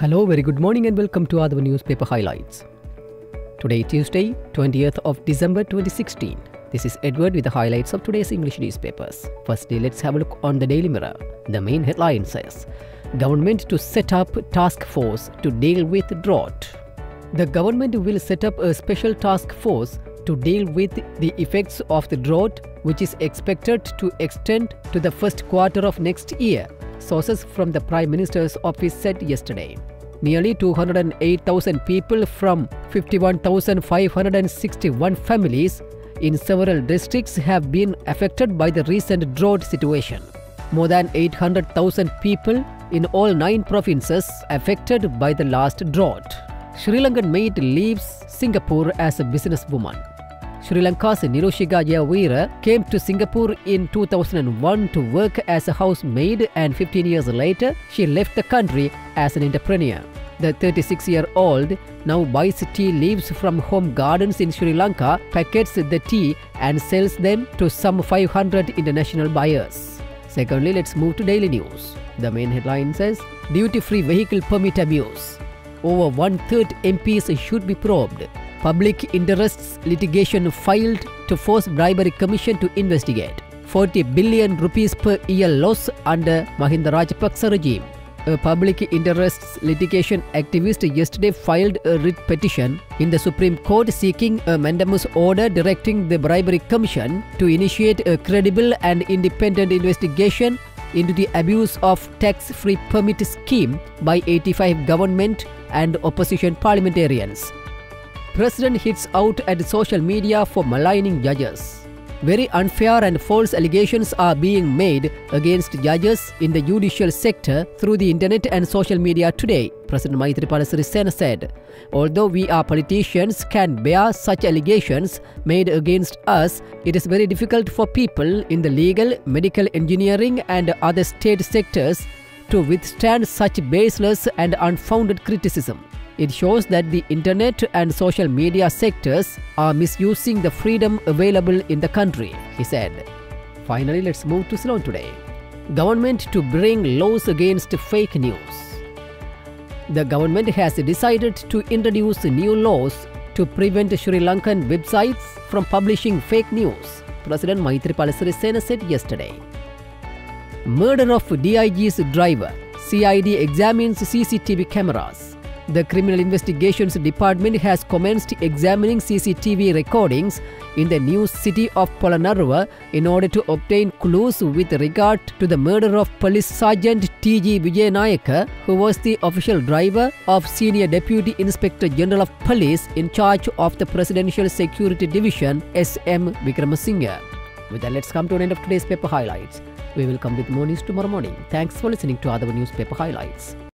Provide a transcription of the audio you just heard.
Hello, very good morning and welcome to Athavan newspaper highlights. Today Tuesday, 20th of December 2016. This is Edward with the highlights of today's English newspapers. Firstly, let's have a look on the Daily Mirror. The main headline says, Government to set up task force to deal with drought. The government will set up a special task force to deal with the effects of the drought, which is expected to extend to the first quarter of next year, sources from the Prime Minister's office said yesterday. Nearly 208,000 people from 51,561 families in several districts have been affected by the recent drought situation. More than 800,000 people in all 9 provinces affected by the last drought. Sri Lankan maid leaves Singapore as a businesswoman. Sri Lanka's Niroshika Jayawira came to Singapore in 2001 to work as a housemaid, and 15 years later, she left the country as an entrepreneur. The 36-year-old now buys tea leaves from home gardens in Sri Lanka, packets the tea and sells them to some 500 international buyers. Secondly, let's move to daily news. The main headline says, Duty-free vehicle permit abuse. Over one-third MPs should be probed. Public interests litigation filed to force bribery commission to investigate. 40 billion rupees per year loss under Mahinda Rajapaksa regime. A public interests litigation activist yesterday filed a writ petition in the Supreme Court seeking a mandamus order directing the bribery commission to initiate a credible and independent investigation into the abuse of tax-free permit scheme by 85 government and opposition parliamentarians. President hits out at social media for maligning judges. Very unfair and false allegations are being made against judges in the judicial sector through the internet and social media today, President Maithripala Sirisena said. Although we are politicians can bear such allegations made against us, it is very difficult for people in the legal, medical, engineering and other state sectors to withstand such baseless and unfounded criticism. It shows that the internet and social media sectors are misusing the freedom available in the country, he said. Finally, let's move to Ceylon today. Government to bring laws against fake news. The government has decided to introduce new laws to prevent Sri Lankan websites from publishing fake news, President Maithripala Sirisena said yesterday. Murder of DIG's driver. CID examines CCTV cameras. The Criminal Investigations Department has commenced examining CCTV recordings in the new city of Polonnaruwa in order to obtain clues with regard to the murder of Police Sergeant T.G. Vijayanayaka, who was the official driver of Senior Deputy Inspector General of Police in charge of the Presidential Security Division, S.M. Vikramasinghe. With that, let's come to an end of today's paper highlights. We will come with more news tomorrow morning. Thanks for listening to Athavan newspaper highlights.